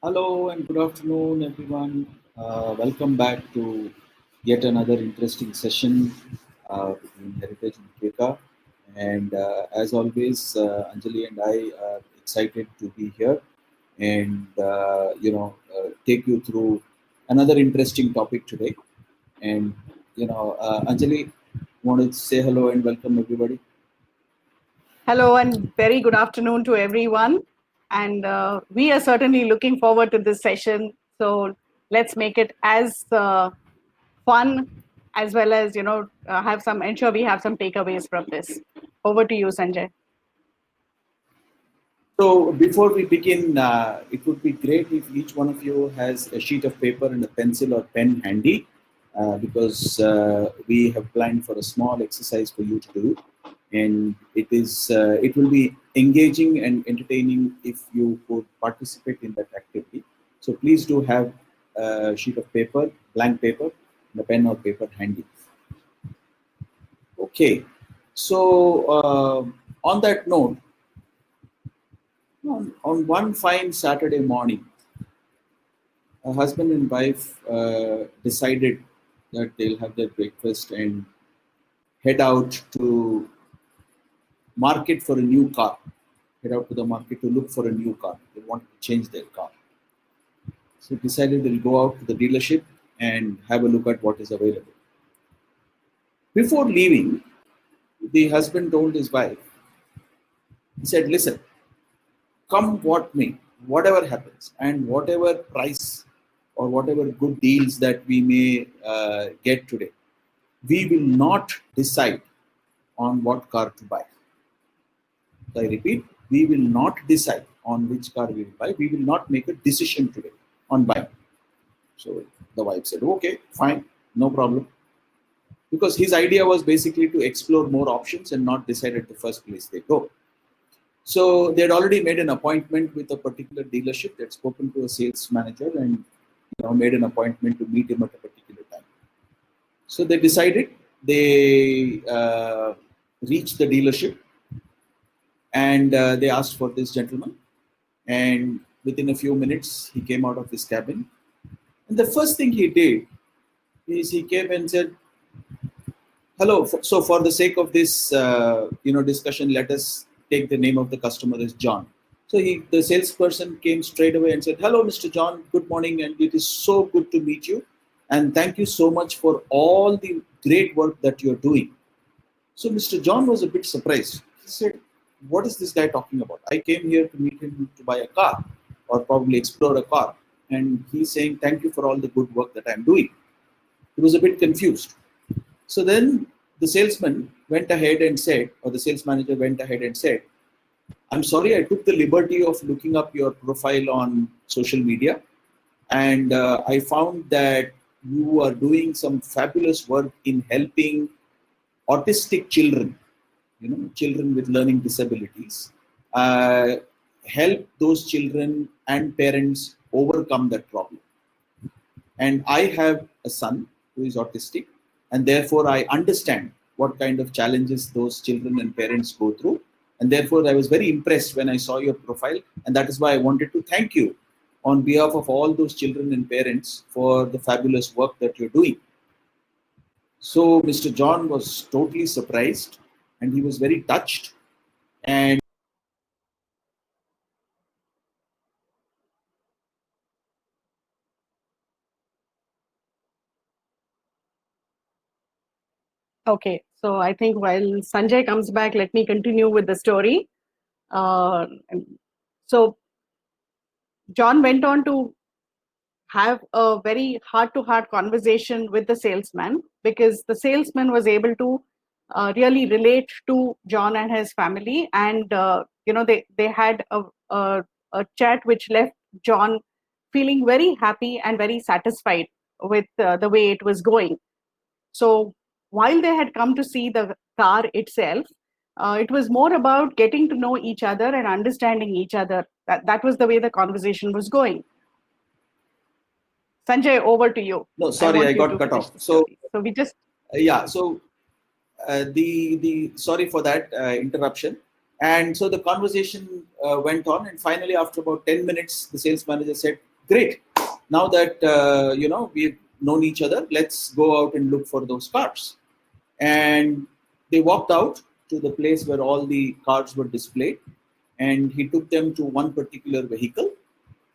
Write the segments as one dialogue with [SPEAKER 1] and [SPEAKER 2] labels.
[SPEAKER 1] Hello and good afternoon, everyone. Welcome back to yet another interesting session between Heritage and Kvika. And as always, Anjali and I are excited to be here and take you through another interesting topic today. And Anjali, want to say hello and welcome everybody.
[SPEAKER 2] Hello and very good afternoon to everyone. And we are certainly looking forward to this session. So let's make it as fun as well as, ensure we have some takeaways from this. Over to you, Sanjay.
[SPEAKER 1] So before we begin, it would be great if each one of you has a sheet of paper and a pencil or pen handy, because we have planned for a small exercise for you to do, and it will be engaging and entertaining if you could participate in that activity. So please do have a sheet of paper, blank paper, and a pen or paper handy. Okay. So on that note, on one fine Saturday morning, a husband and wife decided that they'll have their breakfast and head out to market for a new car. Head out to the market to look for a new car. They wanted to change their car. So decided they'll go out to the dealership and have a look at what is available. Before leaving, the husband told his wife, he said, listen, come what may, whatever happens, and whatever price or whatever good deals that we may get today, we will not decide on what car to buy. So I repeat, we will not decide on which car we will buy. We will not make a decision today on buying. So the wife said, okay, fine, no problem. Because his idea was basically to explore more options and not decide at the first place they go. So they had already made an appointment with a particular dealership. They'd spoken to a sales manager and made an appointment to meet him at a particular time. So they decided, they reached the dealership, and they asked for this gentleman. And within a few minutes, he came out of his cabin. And the first thing he did is he came and said, hello. So for the sake of this discussion, let us take the name of the customer as John. So the salesperson came straight away and said, hello, Mr. John, good morning, and it is so good to meet you. And thank you so much for all the great work that you're doing. So Mr. John was a bit surprised. He said, what is this guy talking about? I came here to meet him to buy a car or probably explore a car. And he's saying, thank you for all the good work that I'm doing. He was a bit confused. So then the salesman went ahead and said, or the sales manager went ahead and said, I'm sorry, I took the liberty of looking up your profile on social media, and I found that you are doing some fabulous work in helping autistic children, children with learning disabilities, help those children and parents overcome that problem. And I have a son who is autistic, and therefore I understand what kind of challenges those children and parents go through. And therefore, I was very impressed when I saw your profile, and that is why I wanted to thank you on behalf of all those children and parents for the fabulous work that you're doing. So Mr. John was totally surprised, and he was very touched. And
[SPEAKER 2] Okay, so I think while Sanjay comes back, let me continue with the story. Uh, so John went on to have a very heart-to-heart conversation with the salesman, because the salesman was able to really relate to John and his family, and they had a chat which left John feeling very happy and very satisfied with the way it was going. So while they had come to see the car itself, it was more about getting to know each other and understanding each other. That was the way the conversation was going. Sanjay, over to you.
[SPEAKER 1] no,
[SPEAKER 2] I
[SPEAKER 1] sorry,
[SPEAKER 2] want
[SPEAKER 1] I
[SPEAKER 2] you
[SPEAKER 1] got
[SPEAKER 2] to
[SPEAKER 1] cut
[SPEAKER 2] finish
[SPEAKER 1] off.
[SPEAKER 2] the
[SPEAKER 1] So
[SPEAKER 2] story. So we just
[SPEAKER 1] yeah, so the sorry for that interruption. And so the conversation went on, and finally, after about 10 minutes, the sales manager said, great. Now that we've known each other, let's go out and look for those cars. And they walked out to the place where all the cars were displayed, and he took them to one particular vehicle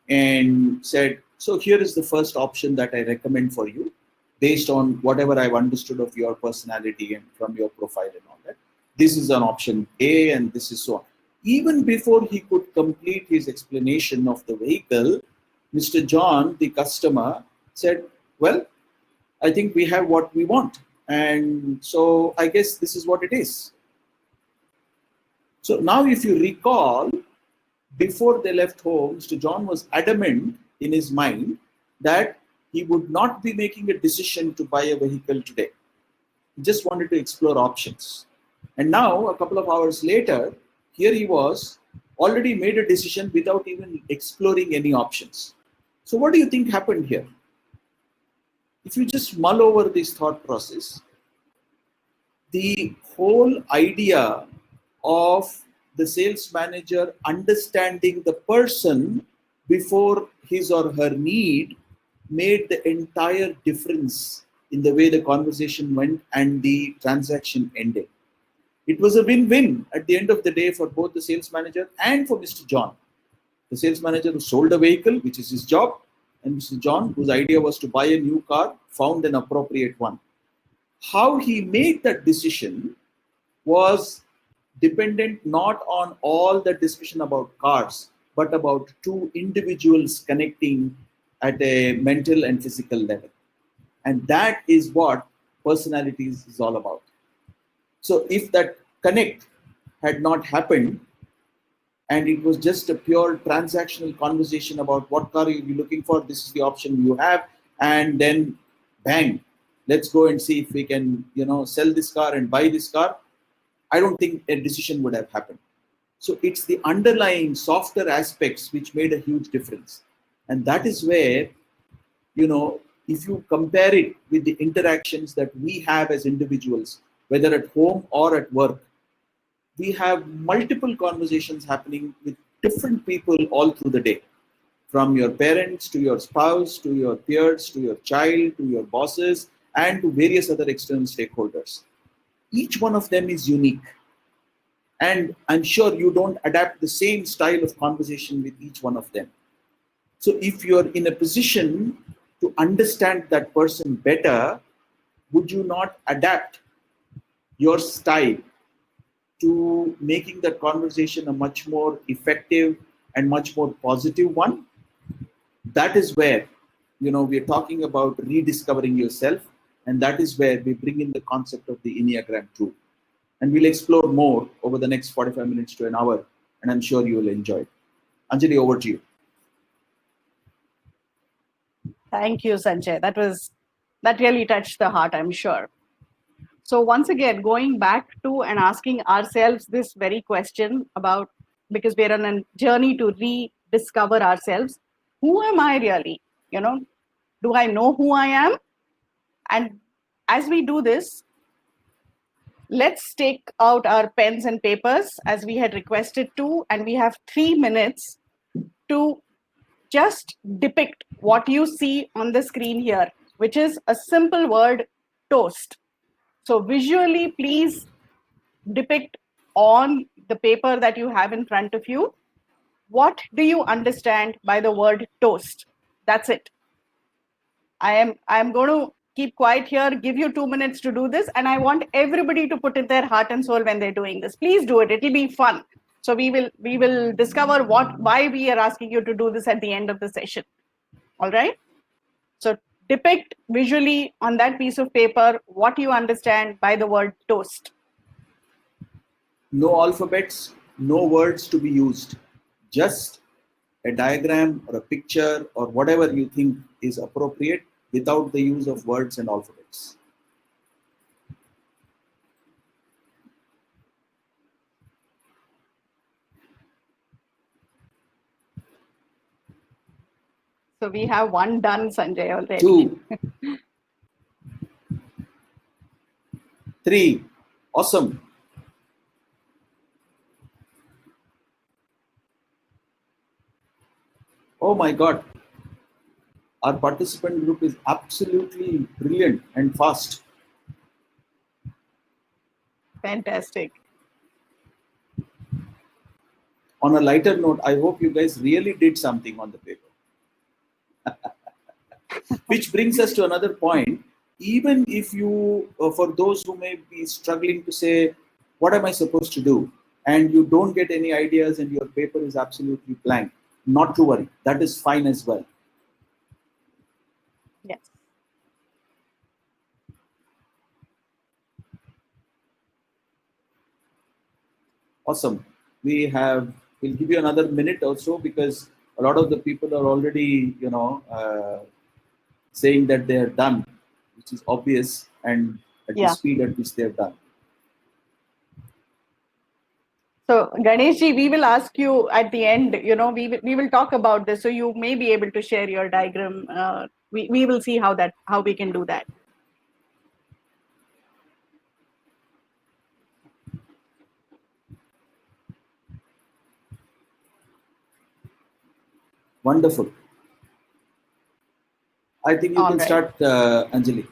[SPEAKER 1] and said, so here is the first option that I recommend for you based on whatever I've understood of your personality and from your profile and all that. This is an option A and this is so on. Even before he could complete his explanation of the vehicle, Mr. John, the customer, said, well, I think we have what we want. And so I guess this is what it is. So now if you recall, before they left home, Mr. John was adamant in his mind that he would not be making a decision to buy a vehicle today. He just wanted to explore options. And now, a couple of hours later, here he was, already made a decision without even exploring any options. So what do you think happened here? If you just mull over this thought process, the whole idea of the sales manager understanding the person before his or her need made the entire difference in the way the conversation went and the transaction ended. It was a win-win at the end of the day for both the sales manager and for Mr. John. The sales manager who sold a vehicle, which is his job, and Mr. John, whose idea was to buy a new car, found an appropriate one. How he made that decision was dependent not on all the discussion about cars, but about two individuals connecting at a mental and physical level. And that is what personalities is all about. So if that connect had not happened, and it was just a pure transactional conversation about what car are you looking for, this is the option you have, and then bang, let's go and see if we can sell this car and buy this car, I don't think a decision would have happened. So it's the underlying softer aspects which made a huge difference. And that is where, if you compare it with the interactions that we have as individuals, whether at home or at work, we have multiple conversations happening with different people all through the day, from your parents to your spouse, to your peers, to your child, to your bosses, and to various other external stakeholders. Each one of them is unique. And I'm sure you don't adapt the same style of conversation with each one of them. So if you're in a position to understand that person better, would you not adapt your style to making that conversation a much more effective and much more positive one? That is where, we're talking about rediscovering yourself. And that is where we bring in the concept of the Enneagram tool. And we'll explore more over the next 45 minutes to an hour. And I'm sure you will enjoy it. Anjali, over to you.
[SPEAKER 2] Thank you, Sanjay. That really touched the heart, I'm sure. So once again, going back to and asking ourselves this very question about, because we're on a journey to rediscover ourselves, who am I really? Do I know who I am? And as we do this, let's take out our pens and papers as we had requested to, and we have 3 minutes to just depict what you see on the screen here, which is a simple word, toast. So visually, please depict on the paper that you have in front of you, what do you understand by the word toast? That's it. I am going to keep quiet here, give you 2 minutes to do this, and I want everybody to put in their heart and soul when they're doing this. Please do it. It'll be fun. So we will discover why we are asking you to do this at the end of the session. All right. So depict visually on that piece of paper what you understand by the word toast.
[SPEAKER 1] No alphabets, no words to be used. Just a diagram or a picture or whatever you think is appropriate without the use of words and alphabets.
[SPEAKER 2] So we have one done, Sanjay, already.
[SPEAKER 1] 2, 3, awesome. Oh my God. our participant group is absolutely brilliant and fast.
[SPEAKER 2] Fantastic.
[SPEAKER 1] On a lighter note, I hope you guys really did something on the paper. Which brings us to another point. Even if you, for those who may be struggling to say, what am I supposed to do? And you don't get any ideas and your paper is absolutely blank, not to worry. That is fine as well.
[SPEAKER 2] Yes.
[SPEAKER 1] Awesome. We'll give you another minute or so because a lot of the people are already, saying that they are done, which is obvious, and at the speed at which they are done.
[SPEAKER 2] So Ganeshji, we will ask you at the end, we will talk about this. So you may be able to share your diagram. We will see how we can do that.
[SPEAKER 1] Wonderful. I think you can start, Anjali.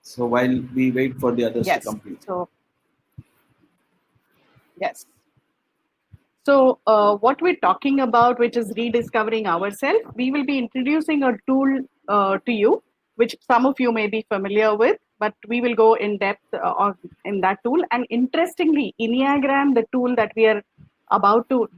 [SPEAKER 1] So while we wait for the others to complete.
[SPEAKER 2] Yes. So what we're talking about, which is rediscovering ourselves, we will be introducing a tool to you, which some of you may be familiar with, but we will go in depth in that tool. And interestingly, Enneagram, the tool that we are about to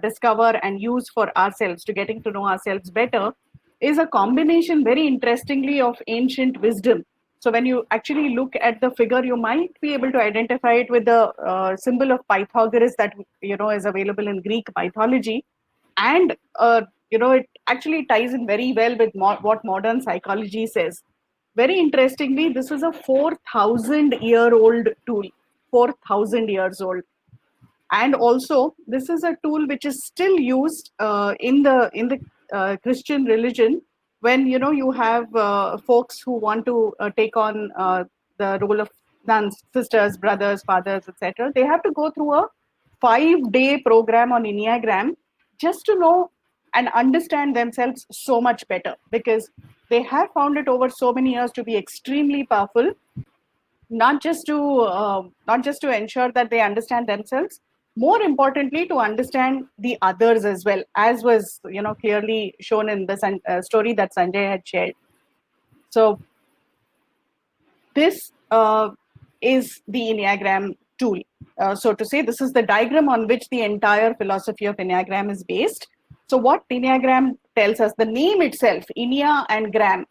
[SPEAKER 2] discover and use for ourselves, to getting to know ourselves better, is a combination, very interestingly, of ancient wisdom. So when you actually look at the figure, you might be able to identify it with the symbol of Pythagoras that is available in Greek mythology, and it actually ties in very well with what modern psychology says. Very interestingly, this is a 4,000-year-old tool, 4,000 years old, and also this is a tool which is still used in the Christian religion, when you have folks who want to take on the role of nuns, sisters, brothers, fathers, etc. They have to go through a 5-day program on Enneagram just to know and understand themselves so much better, because they have found it over so many years to be extremely powerful, not just to ensure that they understand themselves, more importantly to understand the others as well, as was clearly shown in the story that Sanjay had shared. So this is the Enneagram tool. So to say, this is the diagram on which the entire philosophy of Enneagram is based. So what Enneagram tells us, the name itself, Ennea and Gram.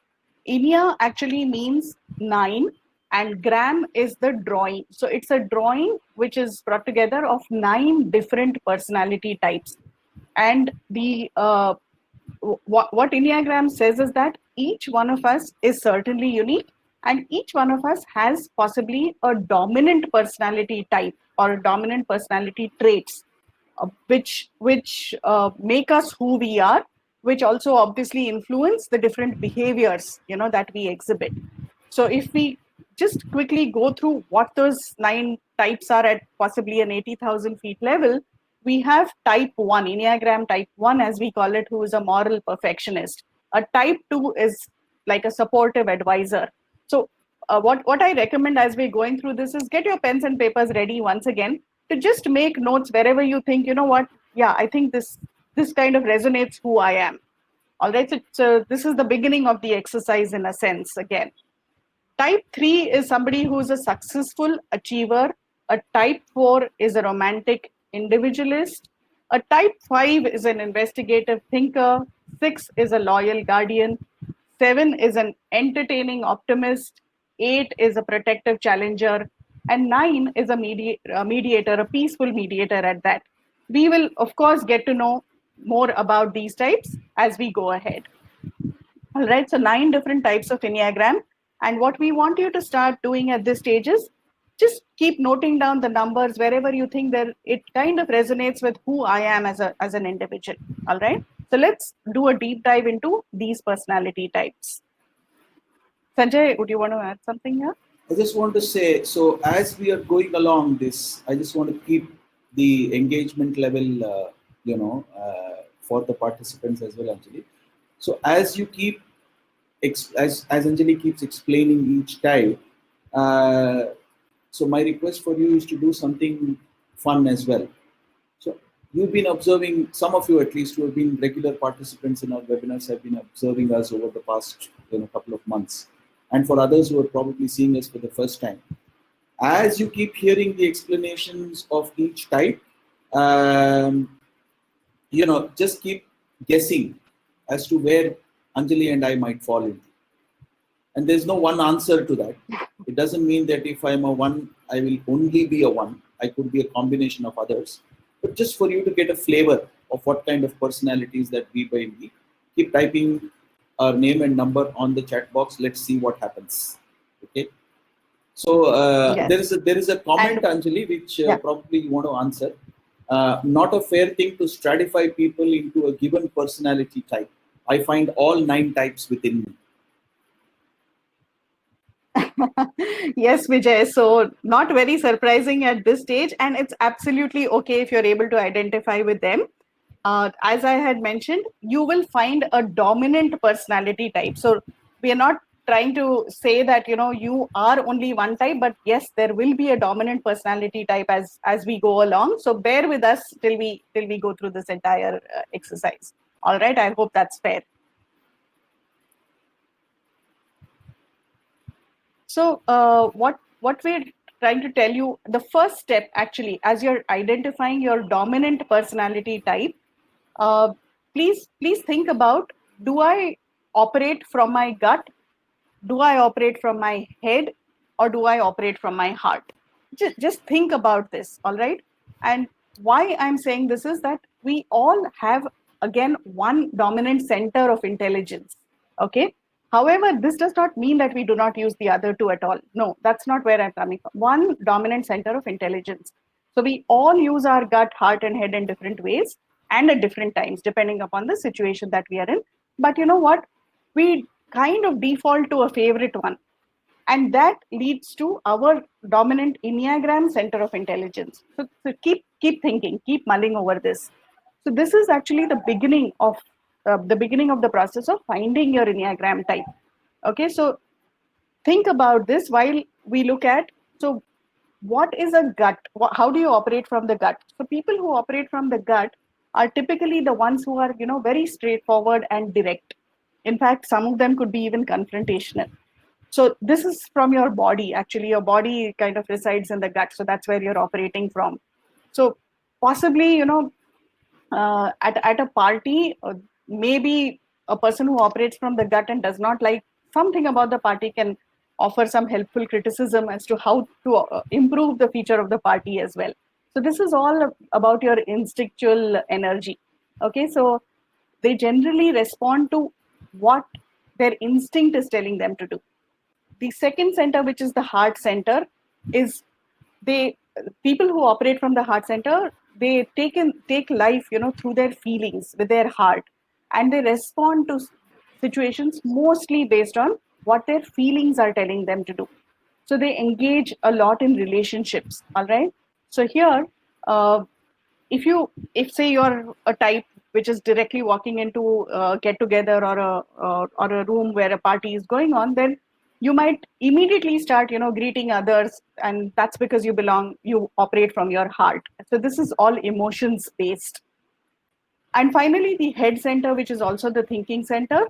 [SPEAKER 2] Ennea actually means 9, and Gram is the drawing. So it's a drawing which is brought together of 9 different personality types. And the what Enneagram says is that each one of us is certainly unique, and each one of us has possibly a dominant personality type or dominant personality traits, which make us who we are, which also obviously influence the different behaviors that we exhibit. So if we just quickly go through what those 9 types are at possibly an 80,000 feet level, we have type 1, Enneagram type 1 as we call it, who is a moral perfectionist. A type 2 is like a supportive advisor. So what I recommend as we're going through this is get your pens and papers ready once again to just make notes wherever you think, I think this kind of resonates who I am. All right, so this is the beginning of the exercise in a sense again. Type 3 is somebody who is a successful achiever. A type 4 is a romantic individualist. A type 5 is an investigative thinker. 6 is a loyal guardian. 7 is an entertaining optimist. 8 is a protective challenger. And 9 is a mediator, a peaceful mediator at that. We will, of course, get to know more about these types as we go ahead. All right, so 9 different types of Enneagram. And what we want you to start doing at this stage is just keep noting down the numbers wherever you think that it kind of resonates with who I am as an individual. All right, so let's do a deep dive into these personality types. Sanjay, would you want to add something here?
[SPEAKER 1] I just want to say, so as we are going along this, I just want to keep the engagement level, for the participants as well, Anjali. So as you keep as Anjali keeps explaining each type, so my request for you is to do something fun as well. So you've been observing, some of you at least who have been regular participants in our webinars have been observing us over the past couple of months. And for others who are probably seeing us for the first time, as you keep hearing the explanations of each type, just keep guessing as to where Anjali and I might fall into. And there's no one answer to that. It doesn't mean that if I'm a one, I will only be a one. I could be a combination of others. But just for you to get a flavor of what kind of personalities that we may be, keep typing our name and number on the chat box. Let's see what happens. Okay. So
[SPEAKER 2] Yes.
[SPEAKER 1] there is a comment, Anjali, which probably you want to answer. Not a fair thing to stratify people into a given personality type. I find all 9 types within me.
[SPEAKER 2] Yes, Vijay. So not very surprising at this stage, and it's absolutely okay if you're able to identify with them. As I had mentioned, you will find a dominant personality type. So we are not trying to say that you are only one type, but yes, there will be a dominant personality type as we go along. So bear with us till we go through this entire exercise. All right, I hope that's fair. So what we're trying to tell you, the first step actually, as you're identifying your dominant personality type, please think about, do I operate from my gut? Do I operate from my head? Or do I operate from my heart? Just think about this, all right? And why I'm saying this is that we all have, again, one dominant center of intelligence, okay? However, this does not mean that we do not use the other two at all. No, that's not where I'm coming from. One dominant center of intelligence. So we all use our gut, heart, and head in different ways and at different times, depending upon the situation that we are in. But you know what? We kind of default to a favorite one. And that leads to our dominant Enneagram center of intelligence. So keep thinking, keep mulling over this. So this is actually the beginning of the process of finding your Enneagram type. Okay, so think about this while we look at, so what is a gut? How do you operate from the gut? So people who operate from the gut are typically the ones who are very straightforward and direct. In fact, some of them could be even confrontational. So this is from your body. Actually, your body kind of resides in the gut, so that's where you're operating from. So possibly, at a party, maybe a person who operates from the gut and does not like something about the party can offer some helpful criticism as to how to improve the feature of the party as well. So this is all about your instinctual energy. Okay, so they generally respond to what their instinct is telling them to do. The second center, which is the heart center, is they people who operate from the heart center, they take life through their feelings with their heart, and they respond to situations mostly based on what their feelings are telling them to do. So they engage a lot in relationships. All right, so here, if say you're a type which is directly walking into a get together or a room where a party is going on, then you might immediately start greeting others, and that's because you operate from your heart. So this is all emotions based. And finally, the head center, which is also the thinking center,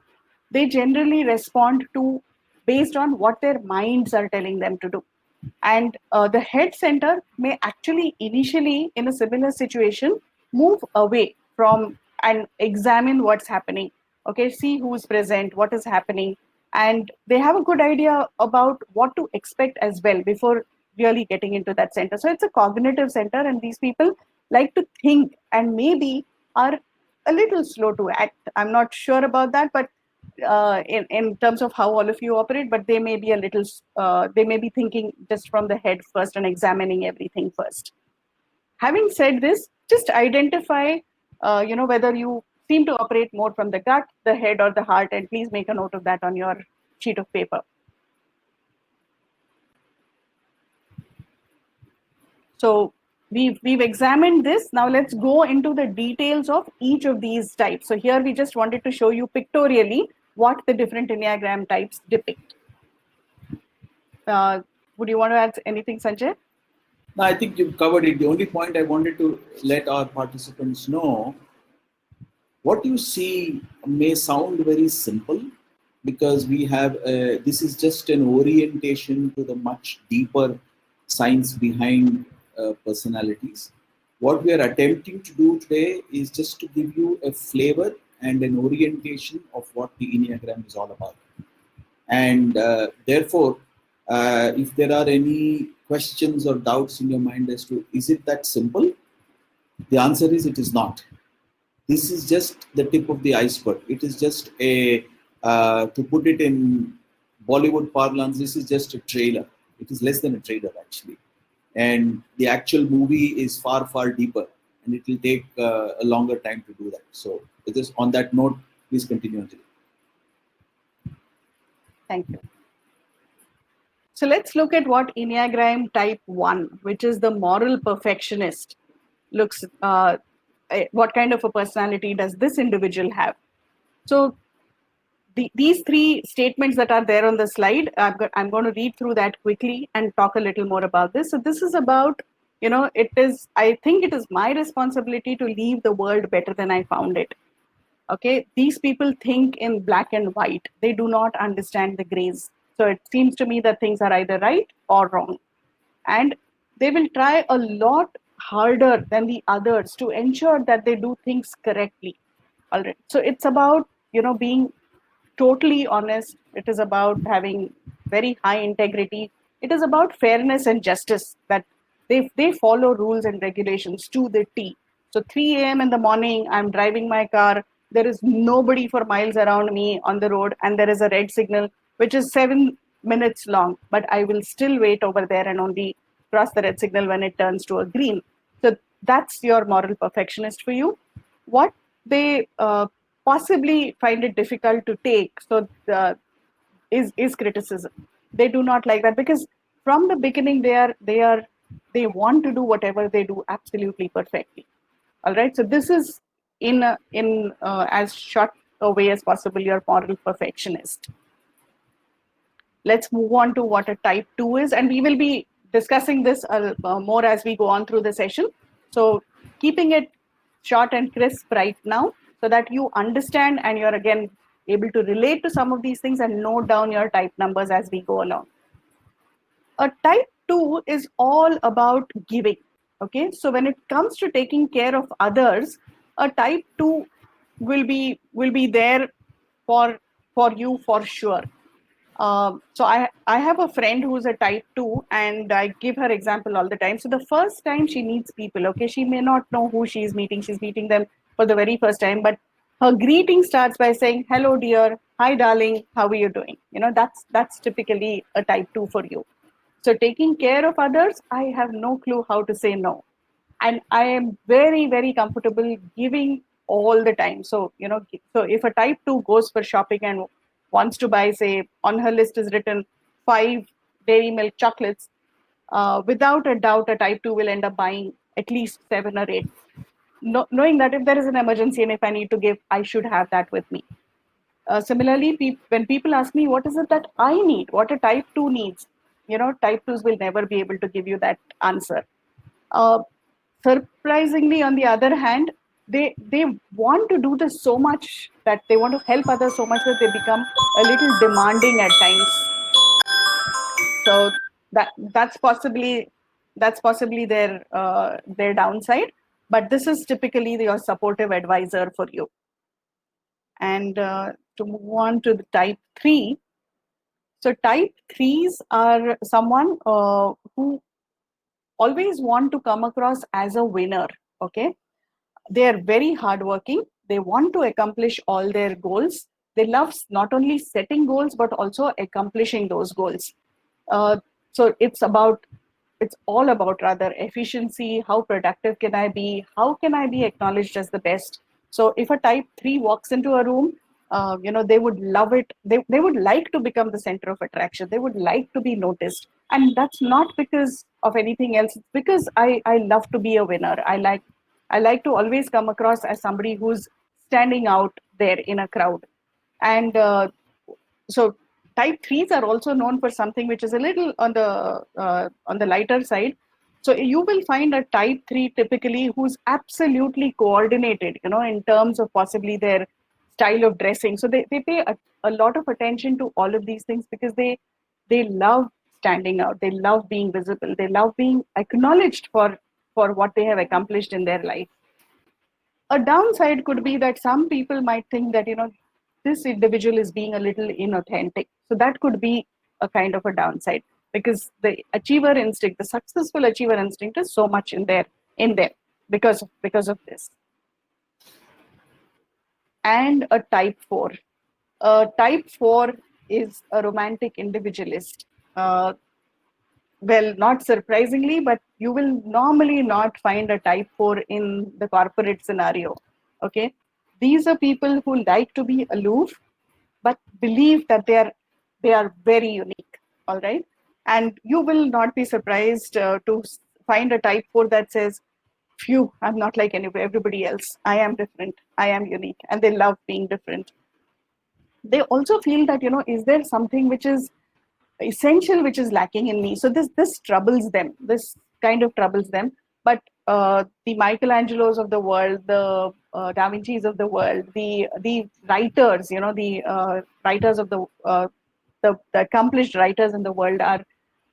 [SPEAKER 2] they generally respond to based on what their minds are telling them to do. And the head center may actually initially, in a similar situation, move away from and examine what's happening. Okay, see who's present, what is happening, and they have a good idea about what to expect as well before really getting into that center. So it's a cognitive center, and these people like to think and maybe are a little slow to act. I'm not sure about that, but in terms of how all of you operate, but they may be a little, they may be thinking just from the head first and examining everything first. Having said this, just identify, whether you seem to operate more from the gut, the head, or the heart, and please make a note of that on your sheet of paper. So we've examined this. Now let's go into the details of each of these types. So here we just wanted to show you pictorially what the different Enneagram types depict. Would you want to add anything, Sanjay?
[SPEAKER 1] No, I think you've covered it. The only point I wanted to let our participants know, what you see may sound very simple because we have, this is just an orientation to the much deeper science behind personalities. What we are attempting to do today is just to give you a flavor and an orientation of what the Enneagram is all about. And therefore, if there are any questions or doubts in your mind as to is it that simple, the answer is it is not. This is just the tip of the iceberg. It is just a, to put it in Bollywood parlance, this is just a trailer. It is less than a trailer actually. And the actual movie is far, far deeper, and it will take a longer time to do that. So just on that note, please continue, Anjali.
[SPEAKER 2] Thank you. So let's look at what Enneagram type 1, which is the moral perfectionist, looks, what kind of a personality does this individual have? So these three statements that are there on the slide, I'm going to read through that quickly and talk a little more about this. So this is about, I think it is my responsibility to leave the world better than I found it. Okay, these people think in black and white. They do not understand the grays. So it seems to me that things are either right or wrong. And they will try a lot harder than the others to ensure that they do things correctly. All right. So it's about, being totally honest. It is about having very high integrity. It is about fairness and justice, that they follow rules and regulations to the T. So 3 a.m. in the morning, I'm driving my car. There is nobody for miles around me on the road, and there is a red signal, which is 7 minutes long. But I will still wait over there and only cross the red signal when it turns to a green. So that's your moral perfectionist for you. What they possibly find it difficult to take, so is criticism. They do not like that because from the beginning they want to do whatever they do absolutely perfectly. All right, so this is in as short a way as possible your moral perfectionist. Let's move on to what a type 2 is, and we will be discussing this more as we go on through the session. So keeping it short and crisp right now so that you understand and you're again able to relate to some of these things and note down your type numbers as we go along. A type 2 is all about giving. Okay, so when it comes to taking care of others, a type 2 will be there for you for sure. So I have a friend who's a type 2, and I give her example all the time. So the first time she meets people, okay, she may not know who she's meeting them for the very first time, but her greeting starts by saying, "Hello, dear. Hi, darling. How are you doing?" That's typically a type 2 for you. So taking care of others, I have no clue how to say no. And I am very, very comfortable giving all the time. So, so if a type 2 goes for shopping and wants to buy, say, on her list is written 5 dairy milk chocolates, without a doubt, a type 2 will end up buying at least 7 or 8, knowing that if there is an emergency and if I need to give, I should have that with me. Similarly, when people ask me, what is it that I need, what a type 2 needs, type 2s will never be able to give you that answer. Surprisingly, on the other hand, they want to do this so much, that they want to help others so much that they become a little demanding at times. So that's possibly their downside, but this is typically your supportive advisor for you. And to move on to the type 3. So type 3s are someone who always want to come across as a winner. Okay, they are very hardworking. They want to accomplish all their goals. They love not only setting goals but also accomplishing those goals. So it's all about rather efficiency. How productive can I be? How can I be acknowledged as the best? So if a type 3 walks into a room, they would love it. They would like to become the center of attraction. They would like to be noticed. And that's not because of anything else. It's because I love to be a winner. I like to always come across as somebody who's standing out there in a crowd. And so type 3s are also known for something which is a little on the lighter side. So you will find a type 3 typically who's absolutely coordinated, in terms of possibly their style of dressing. So they pay a lot of attention to all of these things because they love standing out. They love being visible. They love being acknowledged for what they have accomplished in their life. A downside could be that some people might think that this individual is being a little inauthentic, so that could be a kind of a downside, because the achiever instinct, the successful achiever instinct, is so much in there because of this. And a type 4, type 4 is a romantic individualist. Well, not surprisingly, but you will normally not find a type 4 in the corporate scenario. Okay. These are people who like to be aloof, but believe that they are very unique. All right. And you will not be surprised to find a type 4 that says, phew, I'm not like everybody else. I am different. I am unique. And they love being different. They also feel that, is there something which is essential which is lacking in me? So this troubles them. This kind of troubles them. But the Michelangelos of the world, the Da Vinci's of the world, the writers, the writers of the accomplished writers in the world are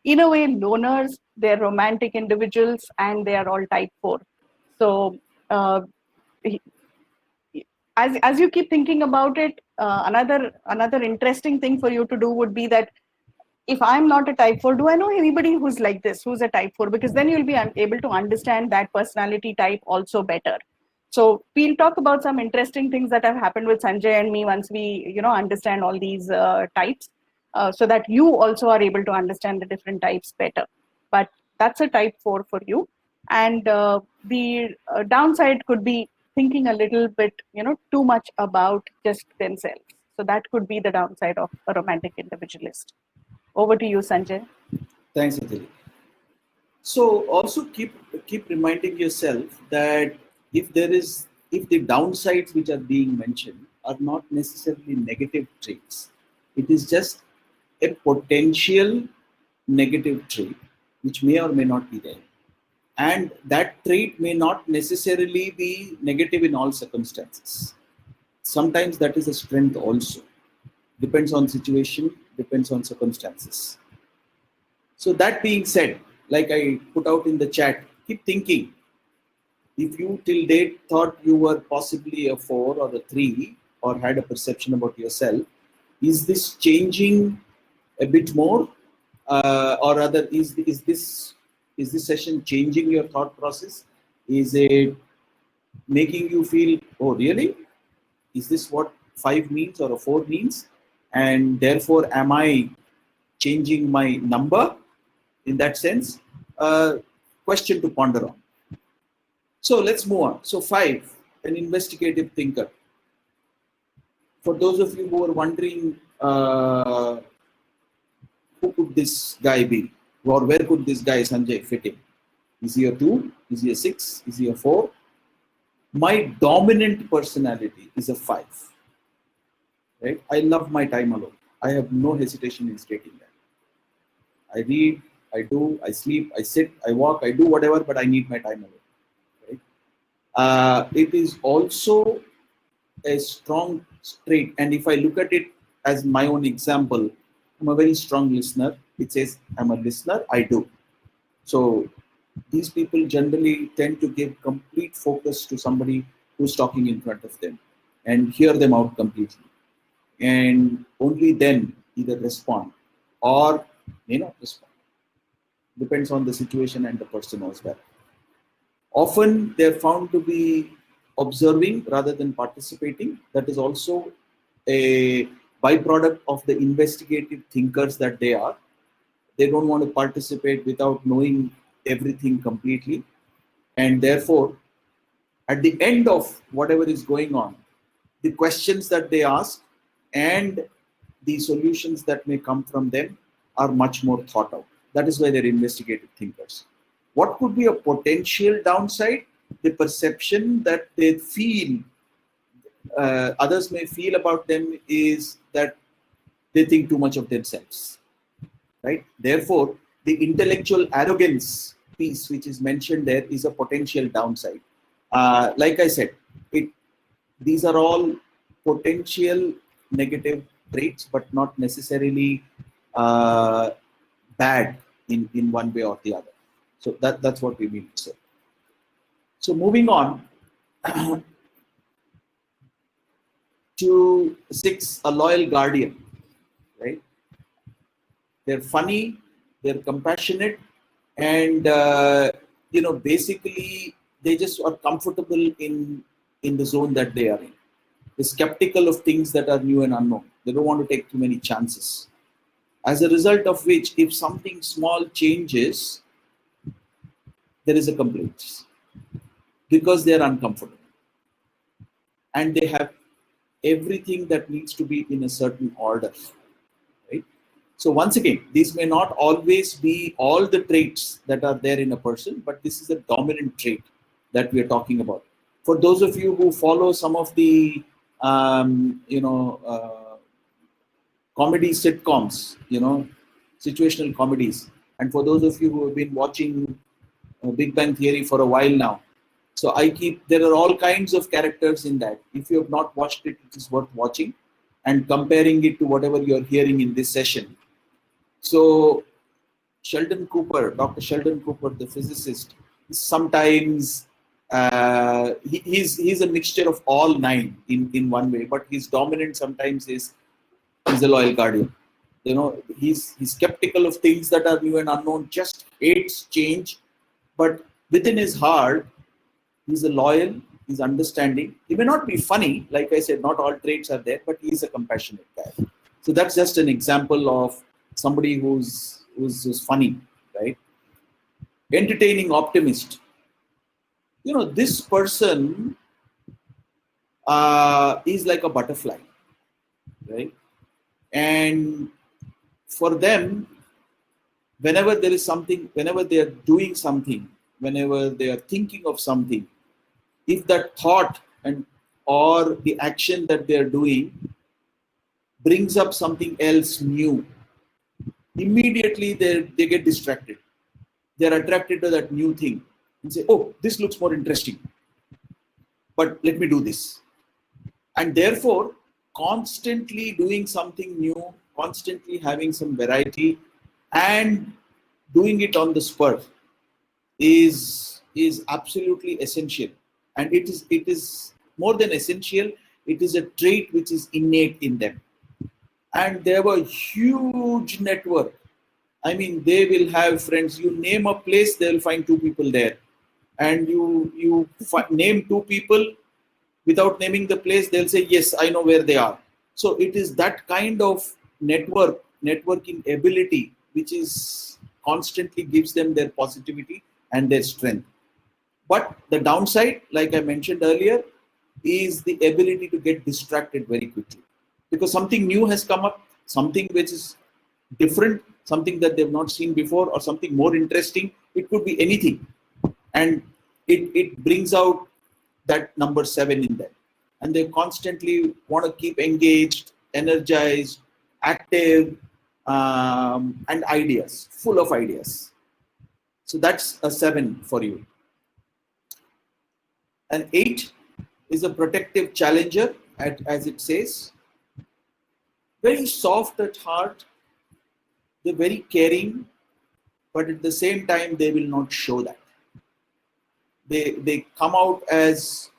[SPEAKER 2] in a way loners. They're romantic individuals, and they are all type 4. So uh, as you keep thinking about it, another interesting thing for you to do would be that, if I'm not a type 4, do I know anybody who's like this, who's a type 4? Because then you'll be able to understand that personality type also better. So we'll talk about some interesting things that have happened with Sanjay and me once we, understand all these types, so that you also are able to understand the different types better. But that's a type 4 for you. And the downside could be thinking a little bit, too much about just themselves. So that could be the downside of a romantic individualist. Over to you, Sanjay.
[SPEAKER 1] Thanks, Anjali. So also keep reminding yourself that if the downsides which are being mentioned are not necessarily negative traits, it is just a potential negative trait which may or may not be there, and that trait may not necessarily be negative in all circumstances. Sometimes that is a strength also. Depends on situation, depends on circumstances. So that being said, like I put out in the chat, keep thinking. If you till date thought you were possibly a 4 or a 3 or had a perception about yourself, is this changing a bit more, or rather, is this session changing your thought process? Is it making you feel, oh really? Is this what 5 means or a 4 means? And therefore, am I changing my number in that sense? Question to ponder on. So let's move on. So 5, an investigative thinker. For those of you who are wondering, who could this guy be? Or where could this guy Sanjay fit in? Is he a 2? Is he a 6? Is he a 4? My dominant personality is a 5. Right? I love my time alone. I have no hesitation in stating that. I read, I do, I sleep, I sit, I walk, I do whatever, but I need my time alone. Right? It is also a strong trait, and if I look at it as my own example, I'm a very strong listener. It says I'm a listener, I do. So these people generally tend to give complete focus to somebody who's talking in front of them and hear them out completely, and only then either respond or may not respond. Depends on the situation and the person as well. Often they're found to be observing rather than participating. That is also a byproduct of the investigative thinkers that they are. They don't want to participate without knowing everything completely. And therefore, at the end of whatever is going on, the questions that they ask and the solutions that may come from them are much more thought out. That is why they're investigative thinkers. What could be a potential downside? The perception that they feel others may feel about them is that they think too much of themselves, right? Therefore, the intellectual arrogance piece, which is mentioned there, is a potential downside. Like I said, these are all potential negative traits, but not necessarily uh, bad in one way or the other. So that's what we mean to say. So moving on to 6, a loyal guardian, right? They're funny, they're compassionate, and basically they just are comfortable in the zone that they are in. They're skeptical of things that are new and unknown. They don't want to take too many chances. As a result of which, if something small changes, there is a complaint because they are uncomfortable and they have everything that needs to be in a certain order, right? So once again, these may not always be all the traits that are there in a person, but this is a dominant trait that we are talking about. For those of you who follow some of the comedy sitcoms, situational comedies, and for those of you who have been watching Big Bang Theory for a while now, so there are all kinds of characters in that. If you have not watched it, it is worth watching and comparing it to whatever you're hearing in this session. So Sheldon Cooper, Dr. Sheldon Cooper, the physicist, sometimes he's a mixture of all 9 in one way, but his dominant sometimes is he's a loyal guardian. He's skeptical of things that are new and unknown, just hates change, but within his heart, he's a loyal, he's understanding. He may not be funny, like I said, not all traits are there, but he's a compassionate guy. So that's just an example of somebody who's funny, right? Entertaining optimist. This person is like a butterfly, right? And for them, whenever there is something, whenever they are doing something, whenever they are thinking of something, if that thought or the action that they are doing brings up something else new, immediately they get distracted. They're attracted to that new thing and say, oh, this looks more interesting, but let me do this. And therefore, constantly doing something new, constantly having some variety, and doing it on the spur is absolutely essential. And it is more than essential, it is a trait which is innate in them. And they have a huge network. I mean, they will have friends. You name a place, they will find 2 people there. And you name 2 people, without naming the place, they'll say, yes, I know where they are. So it is that kind of networking ability, which is constantly gives them their positivity and their strength. But the downside, like I mentioned earlier, is the ability to get distracted very quickly. Because something new has come up, something which is different, something that they've not seen before, or something more interesting. It could be anything. And it brings out that number 7 in them. And they constantly want to keep engaged, energized, active, and ideas, full of ideas. So that's a 7 for you. An 8 is a protective challenger, as it says. Very soft at heart. They're very caring, but at the same time, they will not show that. They come out as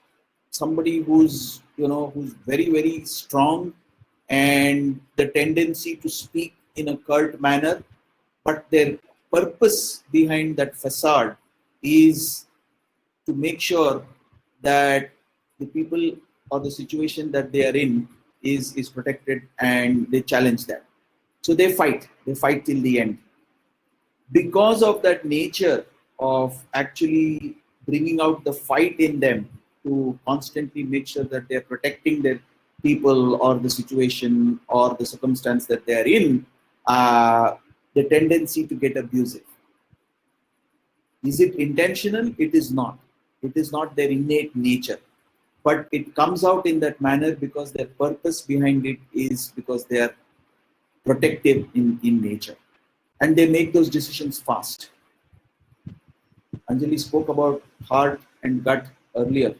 [SPEAKER 1] somebody who's very, very strong, and the tendency to speak in a curt manner, but their purpose behind that facade is to make sure that the people or the situation that they are in is protected, and they challenge that. So they fight till the end. Because of that nature of actually bringing out the fight in them to constantly make sure that they're protecting their people or the situation or the circumstance that they're in, the tendency to get abusive. Is it intentional? It is not. It is not their innate nature. but it comes out in that manner because their purpose behind it is because they are protective in nature, and they make those decisions fast. Anjali spoke about heart and gut earlier.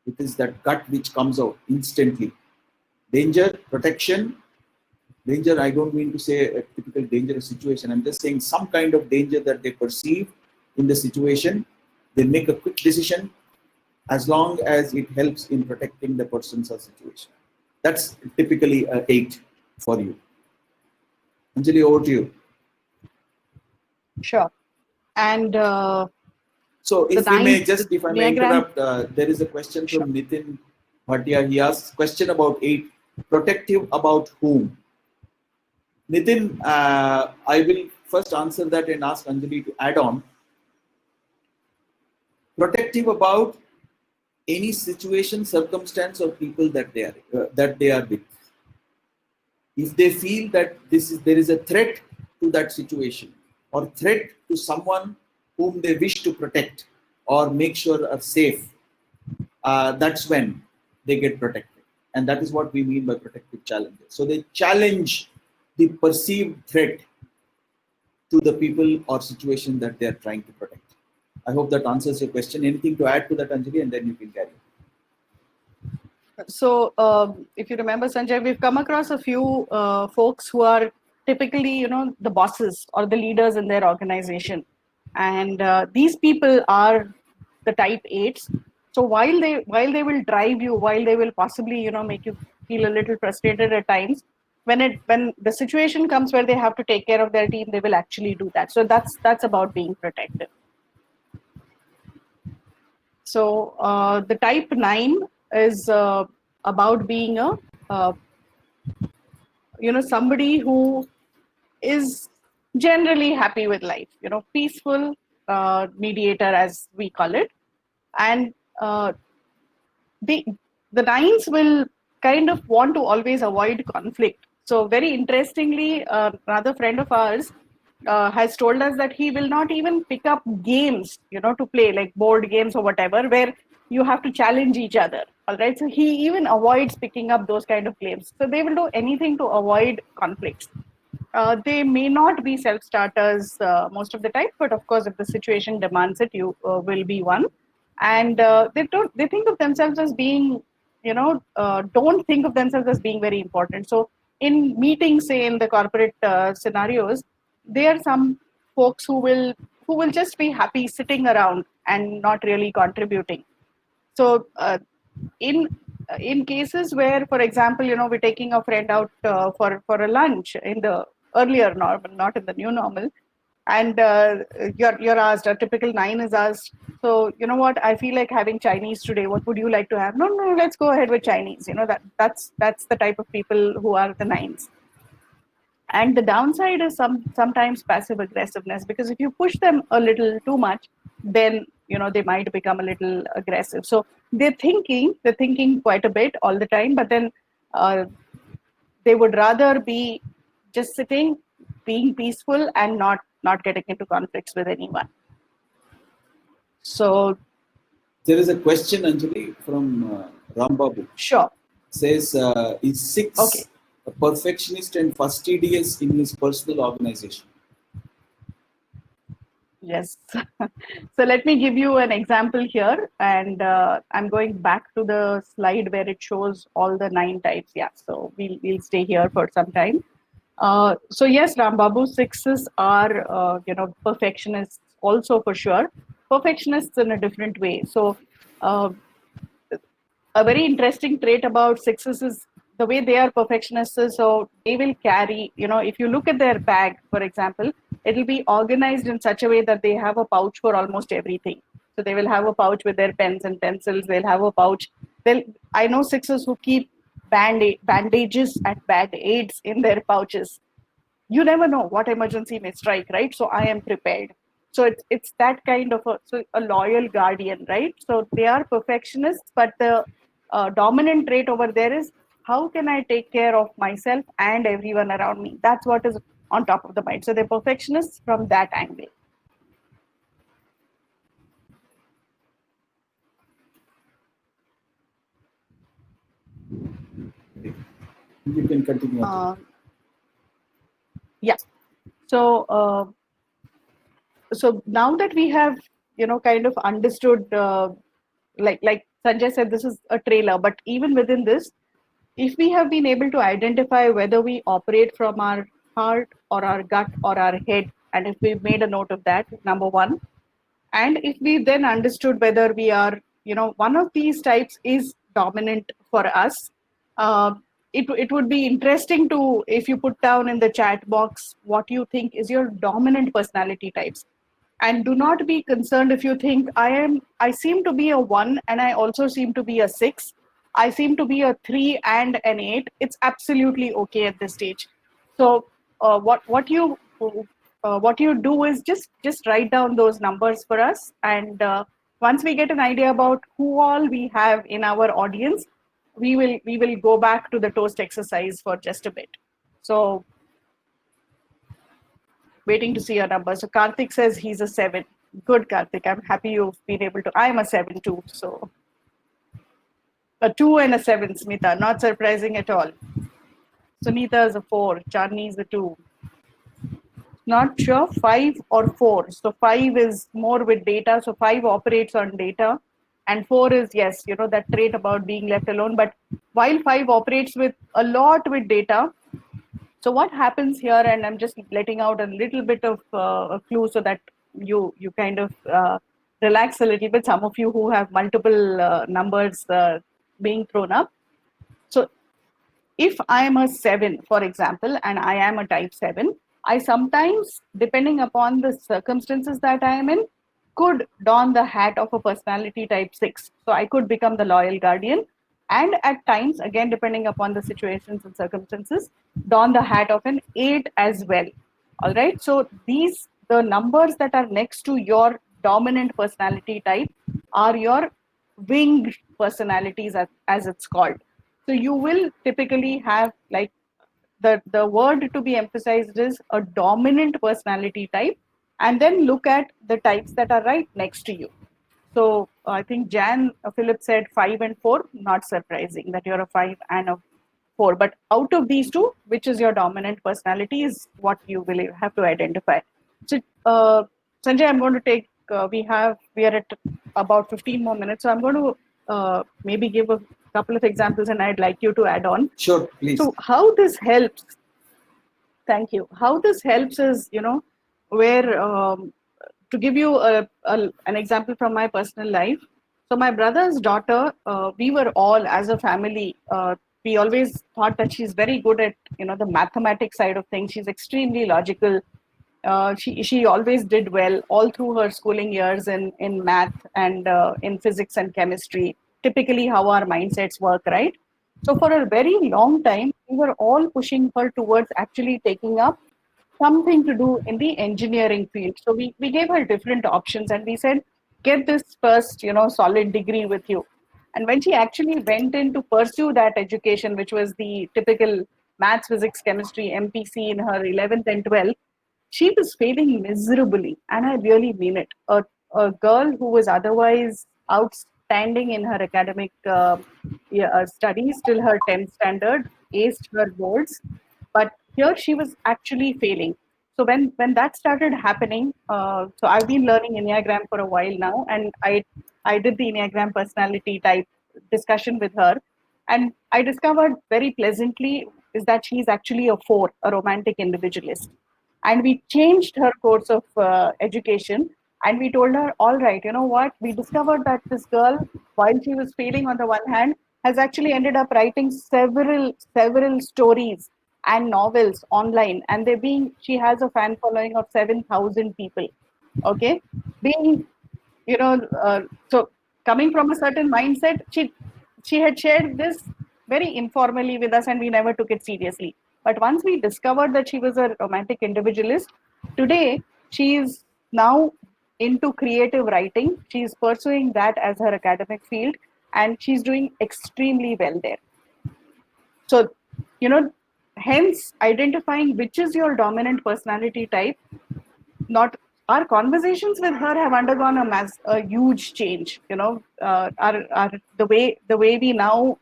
[SPEAKER 1] It is that gut which comes out instantly. Danger, protection. Danger, I don't mean to say a typical dangerous situation. I'm just saying some kind of danger that they perceive in the situation. They make a quick decision as long as it helps in protecting the person's or situation. That's typically a 8 for you. Anjali, over to you.
[SPEAKER 2] Sure. And
[SPEAKER 1] so if I may
[SPEAKER 2] Enneagram,
[SPEAKER 1] interrupt, there is a question
[SPEAKER 2] sure.
[SPEAKER 1] from Nitin Bhatia. He asks question about 8. Protective about whom? Nitin, I will first answer that and ask Anjali to add on. Protective about any situation, circumstance, or people that they are with. If they feel that there is a threat to that situation or threat to someone whom they wish to protect or make sure are safe, that's when they get protected, and that is what we mean by protective challenges. So they challenge the perceived threat to the people or situation that they are trying to protect. I hope that answers your question. Anything to add to that, Anjali, and then you can carry.
[SPEAKER 2] So if you remember, Sanjay, we've come across a few folks who are typically, the bosses or the leaders in their organization. And these people are the type 8s. So while they will drive you, while they will possibly, make you feel a little frustrated at times, when the situation comes where they have to take care of their team, they will actually do that. So that's about being protective. So the type 9 is about being somebody who is generally happy with life, peaceful mediator, as we call it. And the 9s will kind of want to always avoid conflict. So very interestingly, another friend of ours has told us that he will not even pick up games, to play, like board games or whatever, where you have to challenge each other. All right. So he even avoids picking up those kind of games. So they will do anything to avoid conflicts. They may not be self-starters most of the time, but of course, if the situation demands it, you will be one. And they think of themselves as being, don't think of themselves as being very important. So in meetings, say in the corporate scenarios, there are some folks who will just be happy sitting around and not really contributing. So in cases where, for example, we're taking a friend out for a lunch in the earlier normal, not in the new normal, and you're asked, a typical 9 is asked, so you know what, I feel like having Chinese today. What would you like to have? No, let's go ahead with Chinese. That's the type of people who are the 9s. And the downside is sometimes passive aggressiveness, because if you push them a little too much, then they might become a little aggressive. So they're thinking quite a bit all the time, but then they would rather be just sitting, being peaceful, and not getting into conflicts with anyone. So
[SPEAKER 1] there is a question, Anjali, from Rambabu.
[SPEAKER 2] Sure.
[SPEAKER 1] Says, is 6
[SPEAKER 2] okay.
[SPEAKER 1] a perfectionist and fastidious in his personal organization?
[SPEAKER 2] Yes. So let me give you an example here, and I'm going back to the slide where it shows all the 9 types. Yeah, so we'll stay here for some time. So yes, Rambabu, 6s are perfectionists also, for sure. Perfectionists in a different way. So a very interesting trait about 6s is the way they are perfectionists. So they will carry, if you look at their bag, for example, it'll be organized in such a way that they have a pouch for almost everything. So they will have a pouch with their pens and pencils. They'll have a pouch. I know 6s who keep bandages and band-aids in their pouches. You never know what emergency may strike, right? So I am prepared. So it's that kind of a loyal guardian, right? So they are perfectionists, but the dominant trait over there is, how can I take care of myself and everyone around me? That's what is on top of the mind. So they're perfectionists from that angle.
[SPEAKER 1] You can continue.
[SPEAKER 2] Yeah. So so now that we have kind of understood, like Sanjay said, this is a trailer, but even within this, if we have been able to identify whether we operate from our heart or our gut or our head, and if we've made a note of that, number one, and if we then understood whether we are, one of these types is dominant for us, uh, it would be interesting to, if you put down in the chat box what you think is your dominant personality types. And do not be concerned if you think I seem to be a 1 and I also seem to be a 6, I seem to be a 3 and an 8. It's absolutely okay at this stage. So what you do is just write down those numbers for us, and once we get an idea about who all we have in our audience, we will go back to the toast exercise for just a bit. So waiting to see your number. So Karthik says he's a 7. Good, Karthik. I'm happy you've been able to. I'm a 7 too. So a 2 and a 7, Smita. Not surprising at all. Sunita is a 4. Chandni is a 2. Not sure, 5 or 4. So 5 is more with data. So 5 operates on data. And 4 is, yes, that trait about being left alone. But while 5 operates with a lot with data, so what happens here, and I'm just letting out a little bit of a clue so that you kind of relax a little bit, some of you who have multiple numbers being thrown up. So if I am a 7, for example, and I am a type 7, I sometimes, depending upon the circumstances that I am in, could don the hat of a personality type 6. So I could become the loyal guardian, and at times, again, depending upon the situations and circumstances, don the hat of an 8 as well. All right. So the numbers that are next to your dominant personality type are your winged personalities, as it's called. So you will typically have, like, the word to be emphasized is a dominant personality type, and then look at the types that are right next to you. So I think Jan Philip said 5 and 4. Not surprising that you're a 5 and a 4. But out of these two, which is your dominant personality is what you will have to identify. So Sanjay, I'm going to take. We are at about 15 more minutes, so I'm going to maybe give a couple of examples, and I'd like you to add on.
[SPEAKER 1] Sure, please.
[SPEAKER 2] So how this helps? Thank you. How this helps is, where to give you an example from my personal life. So my brother's daughter, we were all, as a family, we always thought that she's very good at the mathematics side of things. She's extremely logical. She always did well all through her schooling years in math and in physics and chemistry. Typically, how our mindsets work, right? So for a very long time, we were all pushing her towards actually taking up something to do in the engineering field. So we gave her different options, and we said, get this first, solid degree with you. And when she actually went in to pursue that education, which was the typical maths, physics, chemistry, MPC in her 11th and 12th, she was failing miserably. And I really mean it. A girl who was otherwise outstanding in her academic studies till her 10th standard, aced her boards, but here she was actually failing. So when that started happening, so I've been learning Enneagram for a while now, and I did the Enneagram personality type discussion with her, and I discovered very pleasantly is that she's actually a 4, a romantic individualist. And we changed her course of education, and we told her, all right, you know what, we discovered that this girl, while she was failing on the one hand, has actually ended up writing several stories and novels online, and she has a fan following of 7,000 people. Okay, being so coming from a certain mindset, she had shared this very informally with us, and we never took it seriously. But once we discovered that she was a romantic individualist, today she is now into creative writing. She's pursuing that as her academic field, and she's doing extremely well there. So, hence identifying which is your dominant personality type, not our conversations with her have undergone a huge change. Our the way we now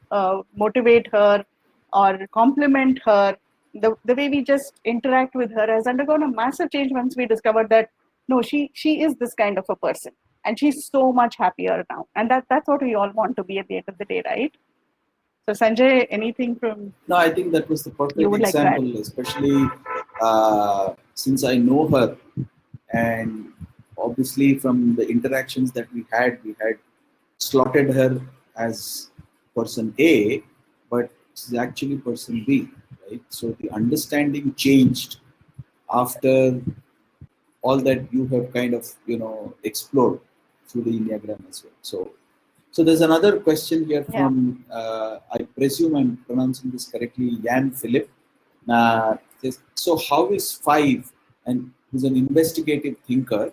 [SPEAKER 2] motivate her or compliment her, the way we just interact with her has undergone a massive change once we discovered that no, she is this kind of a person, and she's so much happier now, and that's what we all want to be at the end of the day, right? So Sanjay, anything from
[SPEAKER 1] No, I think that was the
[SPEAKER 2] you
[SPEAKER 1] perfect
[SPEAKER 2] would like to add?
[SPEAKER 1] example, especially since I know her, and obviously from the interactions that we had slotted her as person A, but she's actually person B, right? So the understanding changed after all that you have kind of explored through the Enneagram as well. So there's another question here
[SPEAKER 2] Yeah.
[SPEAKER 1] from I presume I'm pronouncing this correctly, Jan Philip. So how is five, and who's an investigative thinker,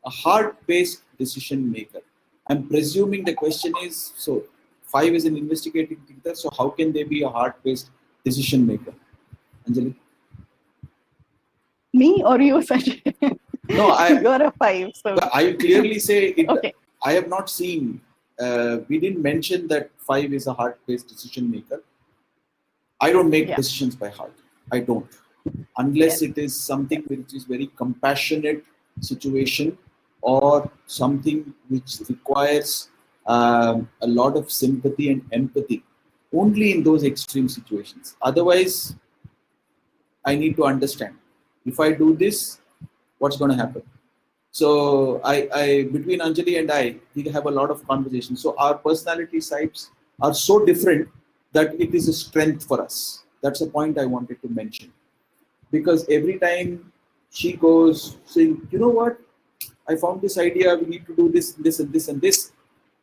[SPEAKER 1] a hard-paced decision maker? I'm presuming the question is, so five is an investigative thinker, so how can they be a hard-paced decision maker? Anjali?
[SPEAKER 2] Me or you, Sanjay?
[SPEAKER 1] No,
[SPEAKER 2] You're a 5, so
[SPEAKER 1] I clearly say it.
[SPEAKER 2] okay.
[SPEAKER 1] I have not seen. We didn't mention that five is a hard-paced decision maker. I don't make
[SPEAKER 2] Yeah.
[SPEAKER 1] decisions by heart. I don't, unless
[SPEAKER 2] Yes.
[SPEAKER 1] it is something which is very compassionate situation or something which requires a lot of sympathy and empathy. Only in those extreme situations. Otherwise, I need to understand. If I do this, what's going to happen? So I between Anjali and I, we have a lot of conversations. So our personality types are so different that it is a strength for us. That's a point I wanted to mention. Because every time she goes saying, you know what, I found this idea, we need to do this, this, and this, and this.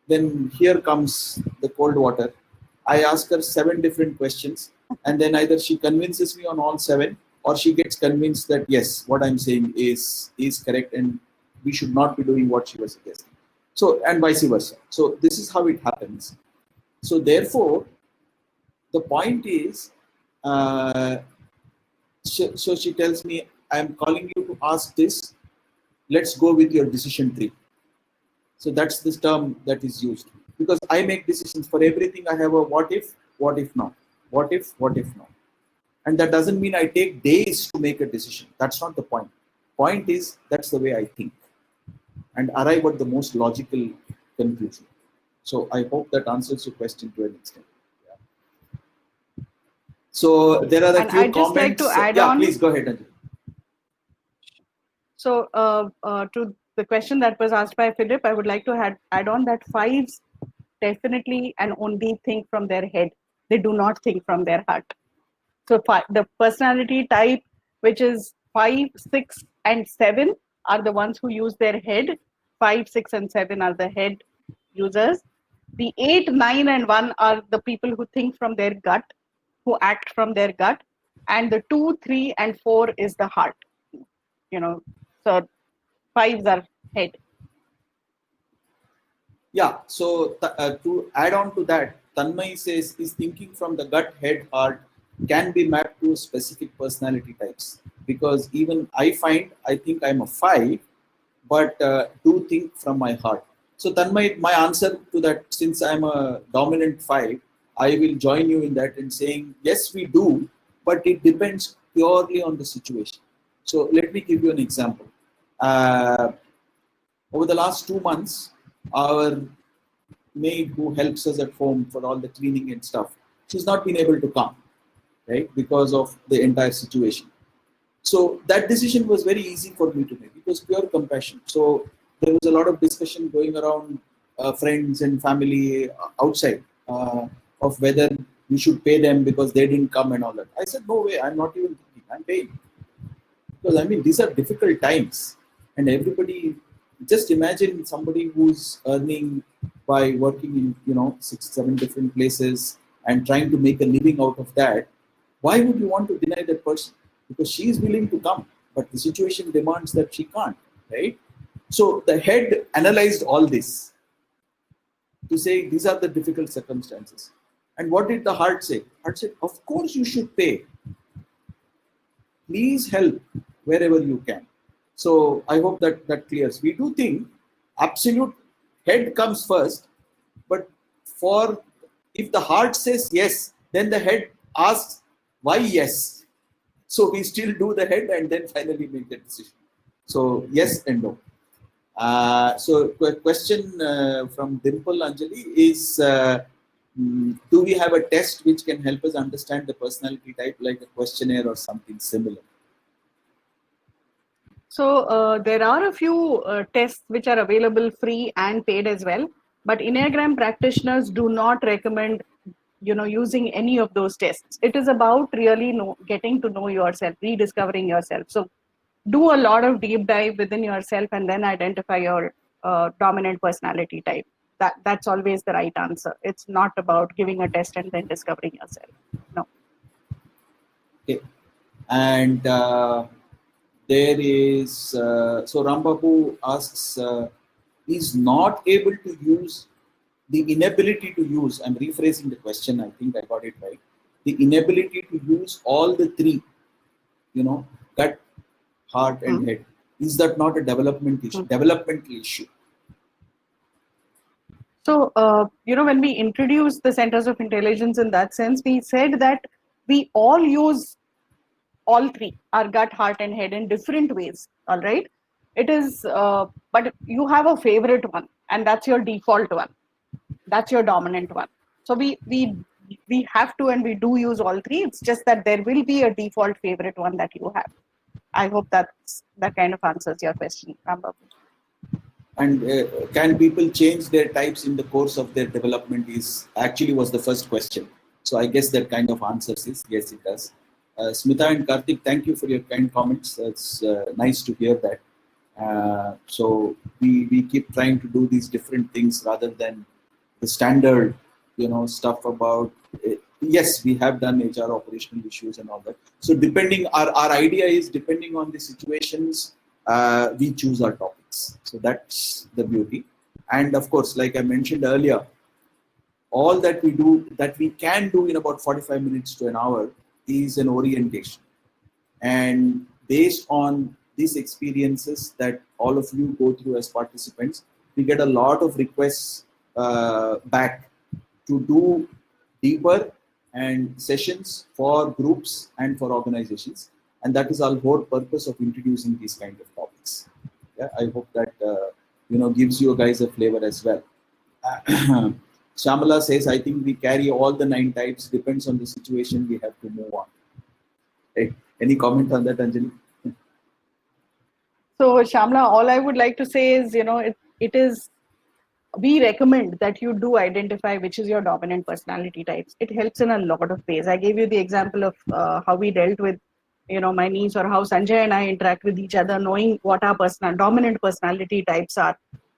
[SPEAKER 1] Then here comes the cold water. I ask her 7 different questions, and then either she convinces me on all 7, or she gets convinced that yes, what I'm saying is correct, and we should not be doing what she was suggesting. So, and vice versa. So this is how it happens. So therefore, the point is, uh, so she tells me, I'm calling you to ask this. Let's go with your decision tree. So that's this term that is used, because I make decisions for everything. I have a what if not, what if not, and that doesn't mean I take days to make a decision. That's not the point. Point is that's the way I think and arrive at the most logical conclusion. So I hope that answers your question to an extent. Yeah. So there are a
[SPEAKER 2] And
[SPEAKER 1] few
[SPEAKER 2] I'd just like to
[SPEAKER 1] comments.
[SPEAKER 2] add
[SPEAKER 1] Yeah,
[SPEAKER 2] on.
[SPEAKER 1] please go ahead, Anjali.
[SPEAKER 2] So, to the question that was asked by Philip, I would like to add on that fives definitely and only think from their head. They do not think from their heart. So, the personality type, which is 5, 6, and 7, are the ones who use their head. 5, 6, and 7 are the head users. The 8, 9, and 1 are the people who think from their gut, who act from their gut. And the 2, 3, and 4 is the heart. So fives are head.
[SPEAKER 1] Yeah, so to add on to that, Tanmay says is thinking from the gut, head, heart can be mapped to specific personality types. Because even I think I'm a 5, but do think from my heart. So Tanmay, my answer to that, since I'm a dominant 5, I will join you in that and saying, yes, we do, but it depends purely on the situation. So let me give you an example. Uh, Over the last 2 months, our maid who helps us at home for all the cleaning and stuff, she's not been able to come, right, because of the entire situation. So that decision was very easy for me to make. It was pure compassion. So there was a lot of discussion going around friends and family outside of whether we should pay them because they didn't come and all that. I said, no way, I'm not even thinking, I'm paying. Because I mean, these are difficult times, and everybody. Just imagine somebody who's earning by working in 6, 7 different places and trying to make a living out of that. Why would you want to deny that person? Because she is willing to come, but the situation demands that she can't, right? So the head analyzed all this to say these are the difficult circumstances. And what did the heart say? Heart said, of course you should pay. Please help wherever you can. So I hope that clears. We do think absolute head comes first, but for if the heart says yes, then the head asks why yes. So we still do the head and then finally make the decision. So yes and no. So question from Dimple Anjali is, do we have a test which can help us understand the personality type, like a questionnaire or something similar?
[SPEAKER 2] So there are a few tests which are available free and paid as well, but Enneagram practitioners do not recommend using any of those tests. It is about really getting to know yourself, rediscovering yourself. So do a lot of deep dive within yourself and then identify your dominant personality type. That's always the right answer. It's not about giving a test and then discovering yourself. No.
[SPEAKER 1] Okay. And there is, so Rambabu asks, is not able to use, the inability to use, I'm rephrasing the question, I think I got it right. The inability to use all the three, gut, heart, and head. Is that not a developmental issue?
[SPEAKER 2] So, when we introduced the centers of intelligence in that sense, we said that we all use all three, our gut, heart, and head, in different ways. All right. It is, but you have a favorite one, and that's your default one. That's your dominant one. So we have to, and we do use all three. It's just that there will be a default favorite one that you have. I hope that kind of answers your question, Rambabu.
[SPEAKER 1] And can people change their types in the course of their development is actually was the first question. So I guess that kind of answers is yes, it does. Smita and Karthik, thank you for your kind comments. It's nice to hear that. So we keep trying to do these different things rather than the standard, stuff about. Yes, we have done HR operational issues and all that. So depending, our idea is depending on the situations, we choose our topics. So that's the beauty. And of course, like I mentioned earlier, all that we do, that we can do in about 45 minutes to an hour, is an orientation. And based on these experiences that all of you go through as participants, we get a lot of requests back to do deeper and sessions for groups and for organizations. And that is our whole purpose of introducing these kind of topics. Yeah, I hope that gives you guys a flavor as well. Shamala says, I think we carry all the 9 types, depends on the situation, we have to move on. Hey, any comment on that, Anjali?
[SPEAKER 2] So, Shamla, all I would like to say is, it is, we recommend that you do identify which is your dominant personality types. It helps in a lot of ways. I gave you the example of how we dealt with, my niece, or how Sanjay and I interact with each other, knowing what our dominant personality types are.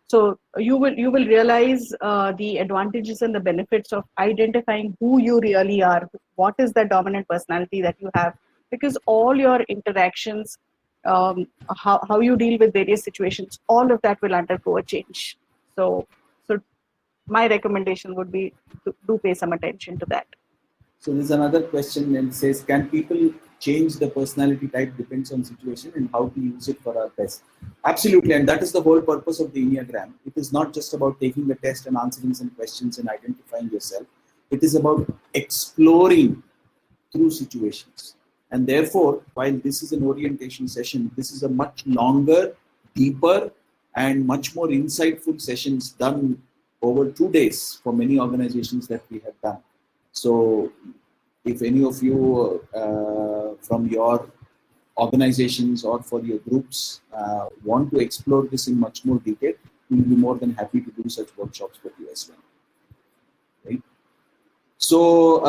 [SPEAKER 2] So you will realize the advantages and the benefits of identifying who you really are. What is the dominant personality that you have? Because all your interactions, how you deal with various situations, all of that will undergo a change. So my recommendation would be to do pay some attention to that.
[SPEAKER 1] So there's another question and says, can people change the personality type depends on situation and how to use it for our best? Absolutely, and that is the whole purpose of the Enneagram. It is not just about taking a test and answering some questions and identifying yourself. It is about exploring through situations. And therefore, while this is an orientation session, this is a much longer, deeper, and much more insightful sessions done over 2 days for many organizations that we have done. So if any of you from your organizations or for your groups want to explore this in much more detail, we will be more than happy to do such workshops for you as well. Right? So,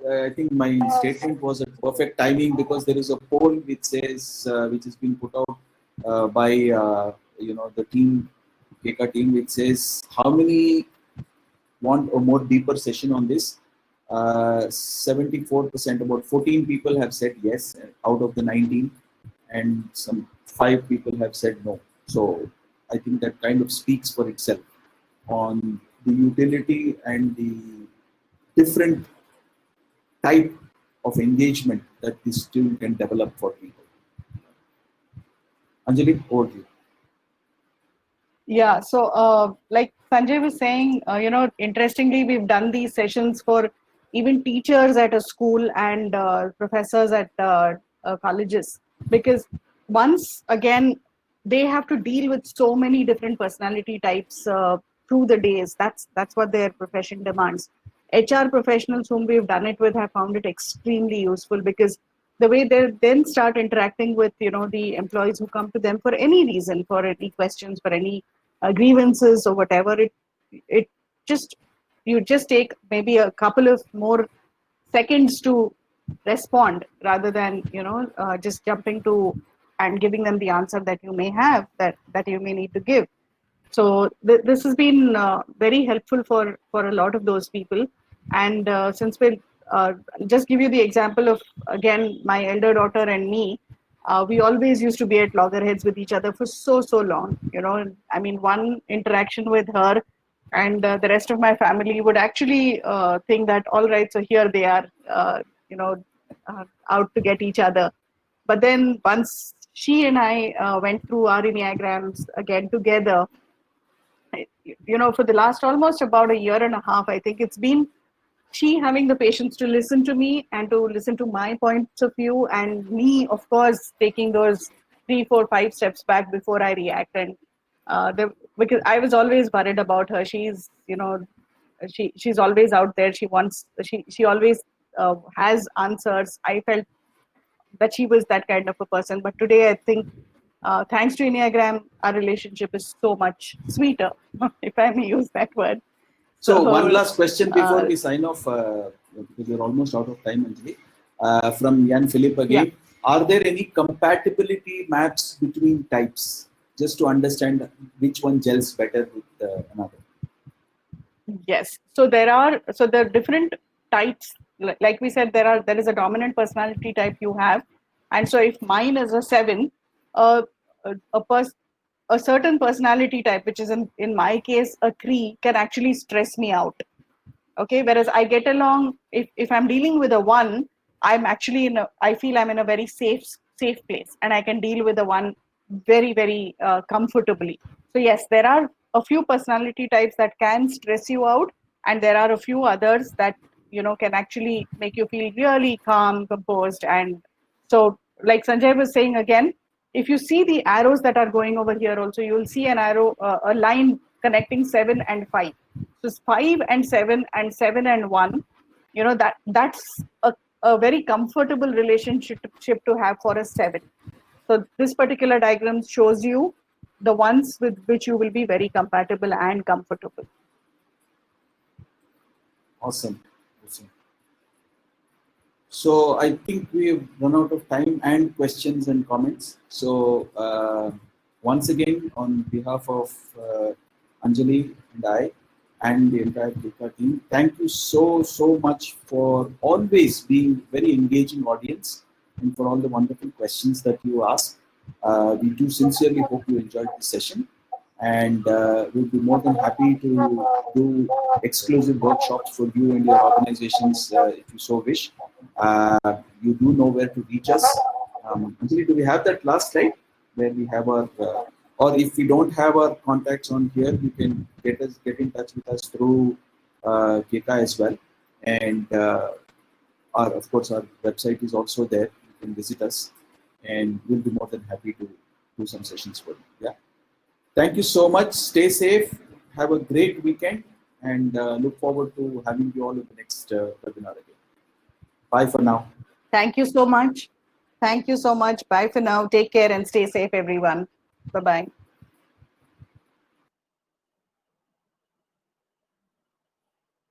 [SPEAKER 1] I think my statement was at perfect timing because there is a poll which says, which has been put out by the team, KK team, which says how many want a more deeper session on this. 74%, about 14 people have said yes out of the 19, and some 5 people have said no. So I think that kind of speaks for itself on the utility and the different type of engagement that this tool can develop for people. Anjali, over to you.
[SPEAKER 2] Yeah, so like Sanjay was saying, interestingly, we've done these sessions for even teachers at a school and professors at colleges, because once again, they have to deal with so many different personality types through the days. That's what their profession demands. HR professionals whom we've done it with have found it extremely useful, because the way they then start interacting with the employees who come to them for any reason, for any questions, for any grievances or whatever, it just you just take maybe a couple of more seconds to respond, rather than just jumping to and giving them the answer that you may have, that you may need to give. So this has been very helpful for a lot of those people. And since we'll just give you the example of, again, my elder daughter and me, we always used to be at loggerheads with each other for so long. I mean, one interaction with her and the rest of my family would actually think that, all right, so here they are, you know out to get each other. But then once she and I went through our enneagrams again together, for the last almost about a year and a half, I think it's been she having the patience to listen to me and to listen to my points of view, and me, of course, taking those 3 4 5 steps back before I react. And because I was always worried about her. She's always out there. She always has answers. I felt that she was that kind of a person. But today, I think, thanks to Enneagram, our relationship is so much sweeter, if I may use that word.
[SPEAKER 1] So one
[SPEAKER 2] So,
[SPEAKER 1] last question before we sign off, because we're almost out of time, Anjali. From Jan Philip
[SPEAKER 2] yeah.
[SPEAKER 1] again. Are there any compatibility maps between types, just to understand which one gels better with another?
[SPEAKER 2] Yes. So the different types, like we said, there is a dominant personality type you have, and so if mine is a 7, uh, a a, pers- a certain personality type, which is in my case a 3, can actually stress me out. Okay, whereas I get along, if I'm dealing with a 1, I'm actually I feel I'm in a very safe place, and I can deal with a 1 very comfortably. So yes, there are a few personality types that can stress you out, and there are a few others that can actually make you feel really calm, composed. And so, like Sanjay was saying, again, if you see the arrows that are going over here also, you will see an arrow, a line connecting 7 and 5. So 5 and 7 and 7 and 1, that's a very comfortable relationship to have for a 7. So this particular diagram shows you the ones with which you will be very compatible and comfortable.
[SPEAKER 1] Awesome. Awesome. So I think we've run out of time and questions and comments. So once again, on behalf of Anjali and I and the entire Dika team, thank you so much for always being very engaging audience and for all the wonderful questions that you ask. We do sincerely hope you enjoyed this session, and we'll be more than happy to do exclusive workshops for you and your organizations if you so wish. You do know where to reach us. Anjali, do we have that last slide where we have our, or if we don't have our contacts on here, you can get in touch with us through Keka as well. And of course, our website is also there. You can visit us, and we'll be more than happy to do some sessions for you. Yeah. Thank you so much. Stay safe. Have a great weekend, and look forward to having you all in the next webinar again. Bye for now.
[SPEAKER 2] Thank you so much. Thank you so much. Bye for now. Take care and stay safe, everyone. Bye-bye.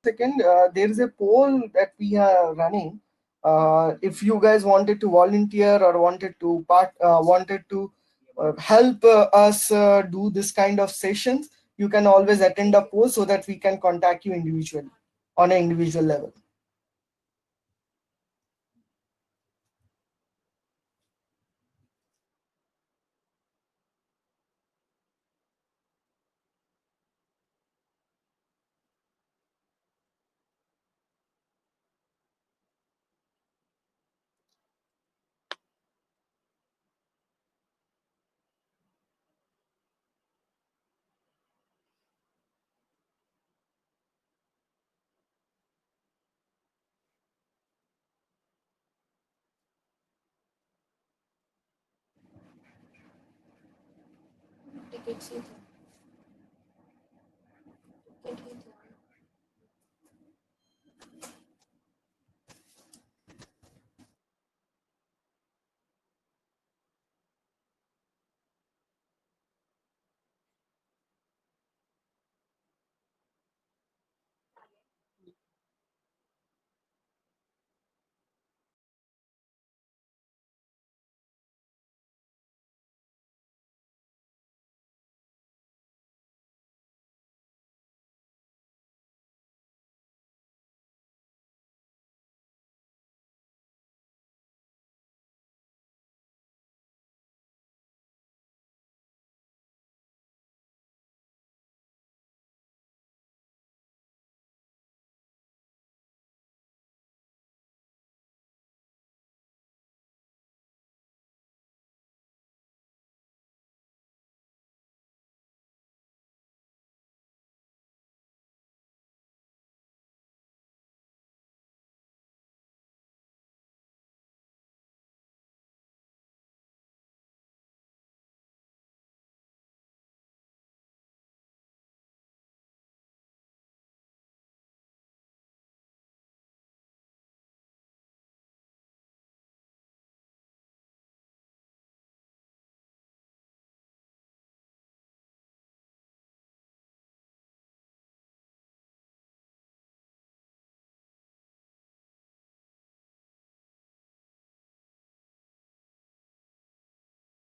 [SPEAKER 3] Second, there is a poll that we are running. If you guys wanted to volunteer or wanted to help us do this kind of sessions, you can always attend a poll so that we can contact you individually on an individual level.
[SPEAKER 4] Dixit.